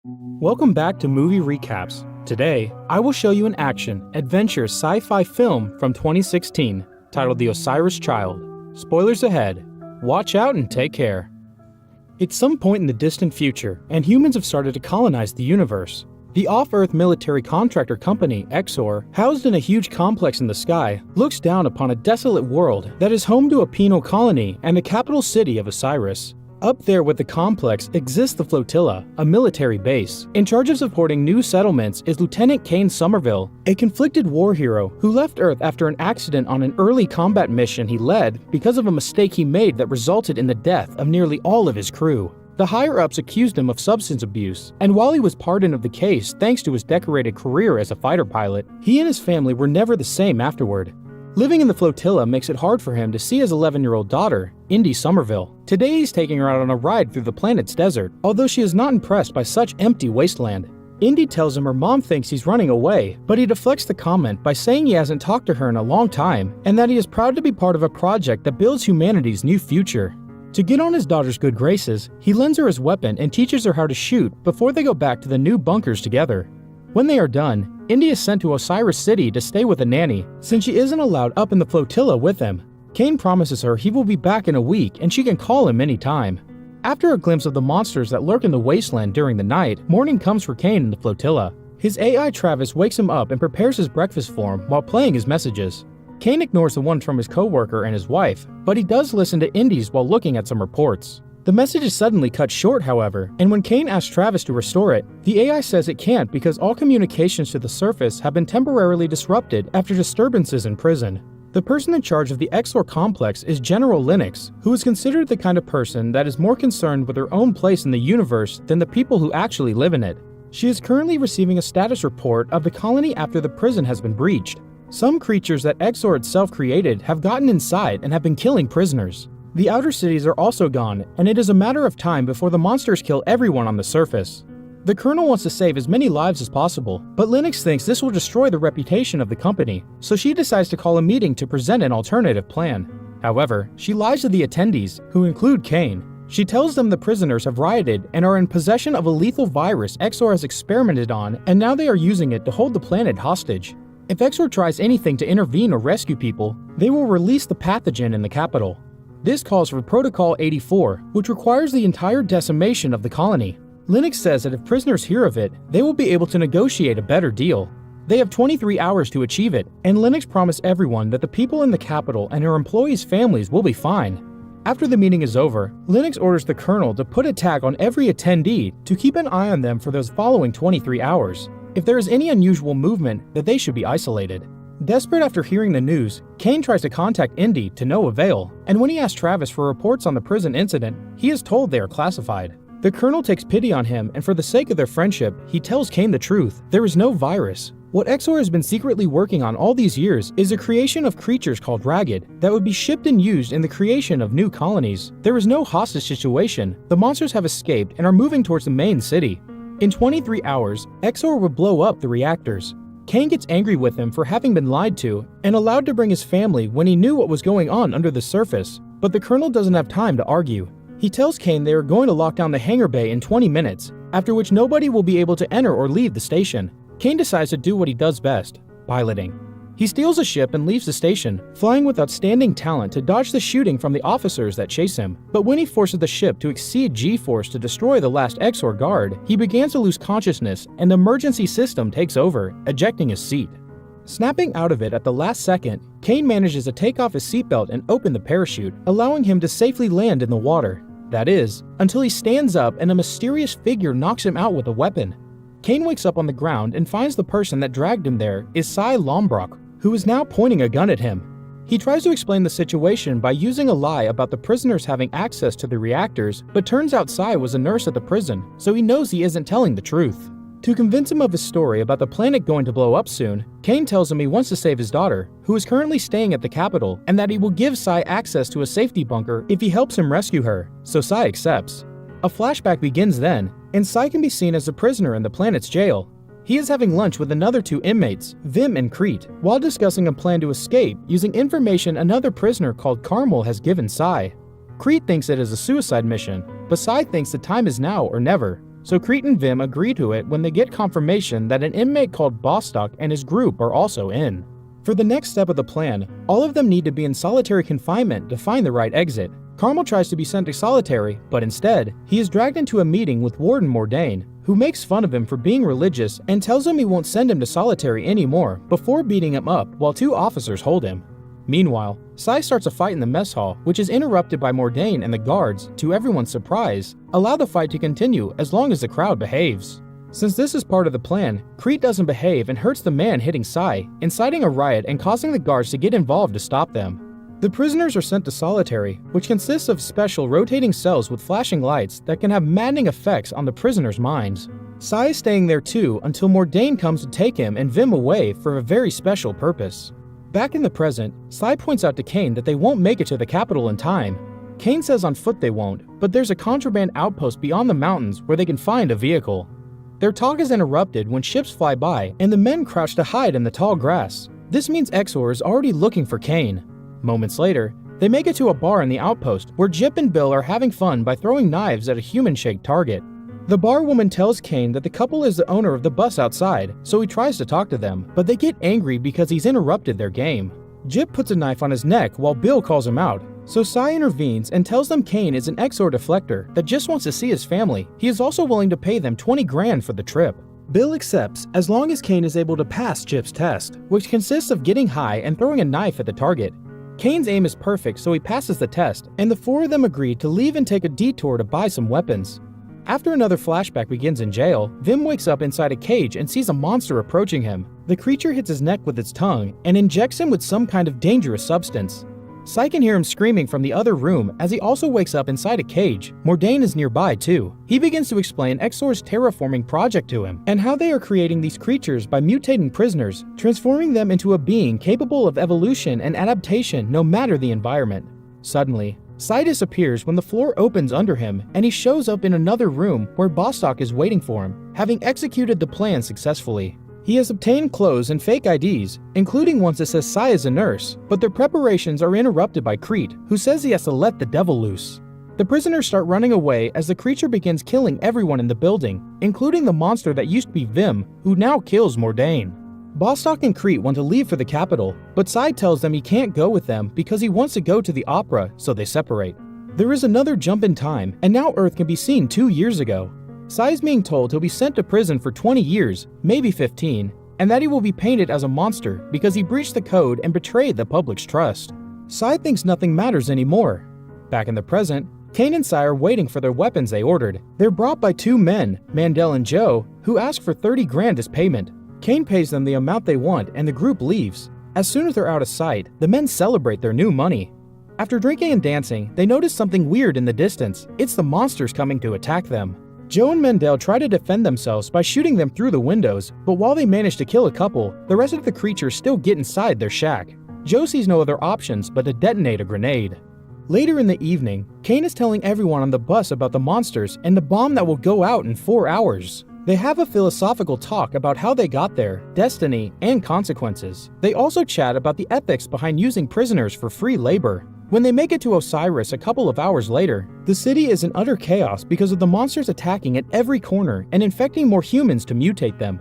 Welcome back to Movie Recaps. Today, I will show you an action, adventure, sci-fi film from 2016 titled The Osiris Child. Spoilers ahead. Watch out and take care. It's some point in the distant future, and humans have started to colonize the universe. The off-Earth military contractor company, Exor, housed in a huge complex in the sky, looks down upon a desolate world that is home to a penal colony and the capital city of Osiris. Up there with the complex exists the flotilla, a military base. In charge of supporting new settlements is Lieutenant Kane Somerville, a conflicted war hero who left Earth after an accident on an early combat mission he led because of a mistake he made that resulted in the death of nearly all of his crew. The higher-ups accused him of substance abuse, and while he was pardoned of the case thanks to his decorated career as a fighter pilot, he and his family were never the same afterward. Living in the flotilla makes it hard for him to see his 11-year-old daughter, Indy Somerville. Today he's taking her out on a ride through the planet's desert, although she is not impressed by such empty wasteland. Indy tells him her mom thinks he's running away, but he deflects the comment by saying he hasn't talked to her in a long time, and that he is proud to be part of a project that builds humanity's new future. To get on his daughter's good graces, he lends her his weapon and teaches her how to shoot before they go back to the new bunkers together. When they are done, Indy is sent to Osiris City to stay with a nanny, since she isn't allowed up in the flotilla with him. Kane promises her he will be back in a week and she can call him anytime. After a glimpse of the monsters that lurk in the wasteland during the night, morning comes for Kane in the flotilla. His AI Travis wakes him up and prepares his breakfast for him while playing his messages. Kane ignores the ones from his co-worker and his wife, but he does listen to Indy's while looking at some reports. The message is suddenly cut short, however, and when Kane asks Travis to restore it, the AI says it can't because all communications to the surface have been temporarily disrupted after disturbances in prison. The person in charge of the Exor complex is General Linux, who is considered the kind of person that is more concerned with her own place in the universe than the people who actually live in it. She is currently receiving a status report of the colony after the prison has been breached. Some creatures that Exor itself created have gotten inside and have been killing prisoners. The outer cities are also gone, and it is a matter of time before the monsters kill everyone on the surface. The Colonel wants to save as many lives as possible, but Linux thinks this will destroy the reputation of the company, so she decides to call a meeting to present an alternative plan. However, she lies to the attendees, who include Kane. She tells them the prisoners have rioted and are in possession of a lethal virus Exor has experimented on, and now they are using it to hold the planet hostage. If Exor tries anything to intervene or rescue people, they will release the pathogen in the capital. This calls for Protocol 84, which requires the entire decimation of the colony. Linux says that if prisoners hear of it, they will be able to negotiate a better deal. They have 23 hours to achieve it, and Linux promised everyone that the people in the capital and her employees' families will be fine. After the meeting is over, Linux orders the Colonel to put a tag on every attendee to keep an eye on them for those following 23 hours. If there is any unusual movement, that they should be isolated. Desperate after hearing the news, Kane tries to contact Indy to no avail, and when he asks Travis for reports on the prison incident, he is told they are classified. The Colonel takes pity on him, and for the sake of their friendship, he tells Kane the truth. There is no virus. What Exor has been secretly working on all these years is a creation of creatures called Ragged that would be shipped and used in the creation of new colonies. There is no hostage situation. The monsters have escaped and are moving towards the main city. In 23 hours, Exor would blow up the reactors. Kane gets angry with him for having been lied to and allowed to bring his family when he knew what was going on under the surface, but the Colonel doesn't have time to argue. He tells Kane they are going to lock down the hangar bay in 20 minutes, after which nobody will be able to enter or leave the station. Kane decides to do what he does best, piloting. He steals a ship and leaves the station, flying with outstanding talent to dodge the shooting from the officers that chase him. But when he forces the ship to exceed G-force to destroy the last Exor guard, he begins to lose consciousness and the emergency system takes over, ejecting his seat. Snapping out of it at the last second, Kane manages to take off his seatbelt and open the parachute, allowing him to safely land in the water. That is, until he stands up and a mysterious figure knocks him out with a weapon. Kane wakes up on the ground and finds the person that dragged him there is Cy Lombrock, who is now pointing a gun at him. He tries to explain the situation by using a lie about the prisoners having access to the reactors, but turns out Cy was a nurse at the prison, so he knows he isn't telling the truth. To convince him of his story about the planet going to blow up soon, Kane tells him he wants to save his daughter, who is currently staying at the capital, and that he will give Cy access to a safety bunker if he helps him rescue her, so Cy accepts. A flashback begins then, and Cy can be seen as a prisoner in the planet's jail. He is having lunch with another two inmates, Vim and Crete, while discussing a plan to escape using information another prisoner called Carmel has given Cy. Crete thinks it is a suicide mission, but Cy thinks the time is now or never. so Crete and Vim agree to it when they get confirmation that an inmate called Bostock and his group are also in. For the next step of the plan, all of them need to be in solitary confinement to find the right exit. Carmel tries to be sent to solitary, but instead, he is dragged into a meeting with Warden Mordain, who makes fun of him for being religious and tells him he won't send him to solitary anymore before beating him up while 2 officers hold him. Meanwhile, Sci starts a fight in the mess hall, which is interrupted by Mordain and the guards, to everyone's surprise, allow the fight to continue as long as the crowd behaves. Since this is part of the plan, Crete doesn't behave and hurts the man hitting Sci, inciting a riot and causing the guards to get involved to stop them. The prisoners are sent to solitary, which consists of special rotating cells with flashing lights that can have maddening effects on the prisoners' minds. Sci is staying there too until Mordain comes to take him and Vim away for a very special purpose. Back in the present, Sci points out to Kane that they won't make it to the capital in time. Kane says on foot they won't, but there's a contraband outpost beyond the mountains where they can find a vehicle. Their talk is interrupted when ships fly by and the men crouch to hide in the tall grass. This means Exor is already looking for Kane. Moments later, they make it to a bar in the outpost where Jip and Bill are having fun by throwing knives at a human-shaped target. The barwoman tells Kane that the couple is the owner of the bus outside, so he tries to talk to them, but they get angry because he's interrupted their game. Jip puts a knife on his neck while Bill calls him out, so Sci intervenes and tells them Kane is an Exor deflector that just wants to see his family. He is also willing to pay them 20 grand for the trip. Bill accepts as long as Kane is able to pass Jip's test, which consists of getting high and throwing a knife at the target. Kane's aim is perfect, so he passes the test, and the 4 of them agree to leave and take a detour to buy some weapons. After another flashback begins in jail, Vim wakes up inside a cage and sees a monster approaching him. The creature hits his neck with its tongue and injects him with some kind of dangerous substance. Sci can hear him screaming from the other room as he also wakes up inside a cage. Mordain is nearby too. He begins to explain Exor's terraforming project to him and how they are creating these creatures by mutating prisoners, transforming them into a being capable of evolution and adaptation no matter the environment. Suddenly, Sci disappears when the floor opens under him and he shows up in another room where Bostock is waiting for him, having executed the plan successfully. He has obtained clothes and fake IDs, including ones that says Sci is a nurse, but their preparations are interrupted by Crete, who says he has to let the devil loose. The prisoners start running away as the creature begins killing everyone in the building, including the monster that used to be Vim, who now kills Mordain. Bostock and Crete want to leave for the capital, but Sci tells them he can't go with them because he wants to go to the opera, so they separate. There is another jump in time, and now Earth can be seen 2 years ago. Sci is being told he'll be sent to prison for 20 years, maybe 15, and that he will be painted as a monster because he breached the code and betrayed the public's trust. Sci thinks nothing matters anymore. Back in the present, Kane and Sci are waiting for their weapons they ordered. They're brought by 2 men, Mandel and Joe, who ask for 30 grand as payment. Kane pays them the amount they want and the group leaves. As soon as they're out of sight, the men celebrate their new money. After drinking and dancing, they notice something weird in the distance. It's the monsters coming to attack them. Joe and Mandel try to defend themselves by shooting them through the windows, but while they manage to kill a couple, the rest of the creatures still get inside their shack. Joe sees no other options but to detonate a grenade. Later in the evening, Kane is telling everyone on the bus about the monsters and the bomb that will go out in 4 hours. They have a philosophical talk about how they got there, destiny, and consequences. They also chat about the ethics behind using prisoners for free labor. When they make it to Osiris a couple of hours later, the city is in utter chaos because of the monsters attacking at every corner and infecting more humans to mutate them.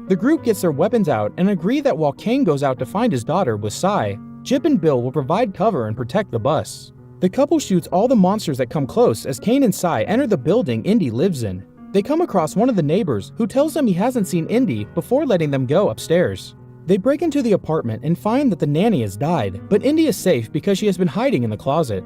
The group gets their weapons out and agree that while Kane goes out to find his daughter with Sci, Jip and Bill will provide cover and protect the bus. The couple shoots all the monsters that come close as Kane and Sci enter the building Indy lives in. They come across one of the neighbors who tells them he hasn't seen Indy before letting them go upstairs. They break into the apartment and find that the nanny has died, but Indy is safe because she has been hiding in the closet.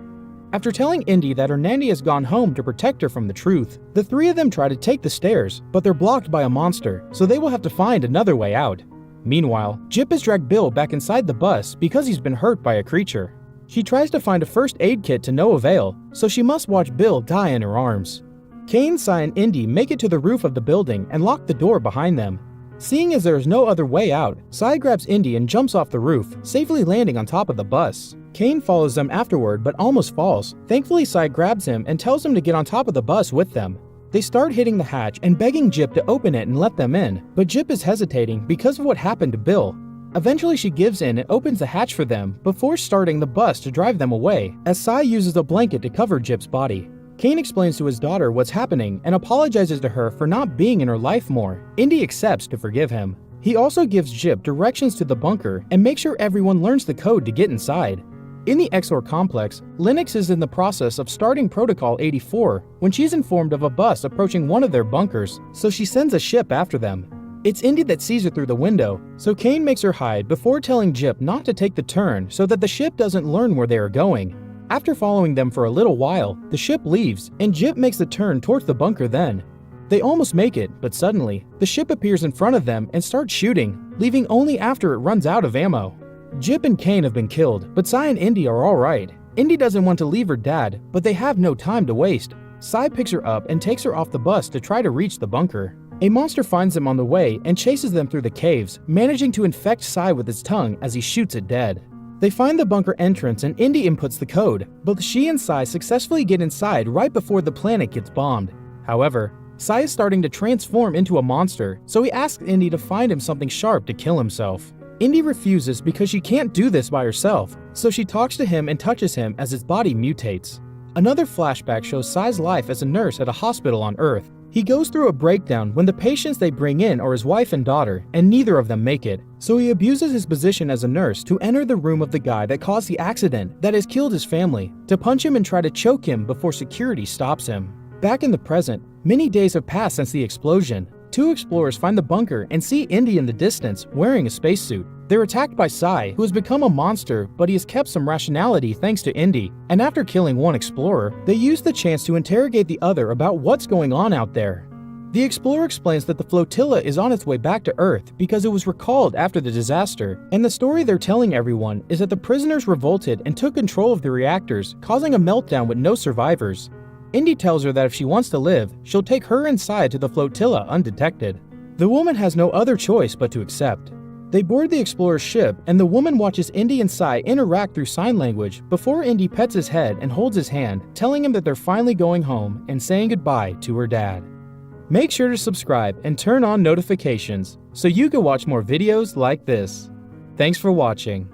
After telling Indy that her nanny has gone home to protect her from the truth, the 3 of them try to take the stairs, but they're blocked by a monster, so they will have to find another way out. Meanwhile, Jip has dragged Bill back inside the bus because he's been hurt by a creature. She tries to find a first aid kit to no avail, so she must watch Bill die in her arms. Kane, Sci, and Indy make it to the roof of the building and lock the door behind them. Seeing as there is no other way out, Sci grabs Indy and jumps off the roof, safely landing on top of the bus. Kane follows them afterward but almost falls. Thankfully, Sci grabs him and tells him to get on top of the bus with them. They start hitting the hatch and begging Jip to open it and let them in, but Jip is hesitating because of what happened to Bill. Eventually she gives in and opens the hatch for them before starting the bus to drive them away, as Sci uses a blanket to cover Jip's body. Kane explains to his daughter what's happening and apologizes to her for not being in her life more. Indy accepts to forgive him. He also gives Jip directions to the bunker and makes sure everyone learns the code to get inside. In the XOR complex, Linux is in the process of starting Protocol 84 when she's informed of a bus approaching one of their bunkers, so she sends a ship after them. It's Indy that sees her through the window, so Kane makes her hide before telling Jip not to take the turn so that the ship doesn't learn where they are going. After following them for a little while, the ship leaves and Jip makes the turn towards the bunker then. They almost make it, but suddenly, the ship appears in front of them and starts shooting, leaving only after it runs out of ammo. Jip and Kane have been killed, but Sai and Indy are alright. Indy doesn't want to leave her dad, but they have no time to waste. Sai picks her up and takes her off the bus to try to reach the bunker. A monster finds them on the way and chases them through the caves, managing to infect Sai with its tongue as he shoots it dead. They find the bunker entrance and Indy inputs the code. Both she and Sai successfully get inside right before the planet gets bombed. However, Sai is starting to transform into a monster, so he asks Indy to find him something sharp to kill himself. Indy refuses because she can't do this by herself, so she talks to him and touches him as his body mutates. Another flashback shows Sai's life as a nurse at a hospital on Earth. He goes through a breakdown when the patients they bring in are his wife and daughter, and neither of them make it, so he abuses his position as a nurse to enter the room of the guy that caused the accident that has killed his family, to punch him and try to choke him before security stops him. Back in the present, many days have passed since the explosion. Two explorers find the bunker and see Indy in the distance wearing a spacesuit. They're attacked by Sai, who has become a monster, but he has kept some rationality thanks to Indy, and after killing one explorer, they use the chance to interrogate the other about what's going on out there. The explorer explains that the flotilla is on its way back to Earth because it was recalled after the disaster, and the story they're telling everyone is that the prisoners revolted and took control of the reactors, causing a meltdown with no survivors. Indy tells her that if she wants to live, she'll take her inside to the flotilla undetected. The woman has no other choice but to accept. They board the explorer's ship, and the woman watches Indy and Sai interact through sign language before Indy pets his head and holds his hand, telling him that they're finally going home and saying goodbye to her dad. Make sure to subscribe and turn on notifications so you can watch more videos like this. Thanks for watching.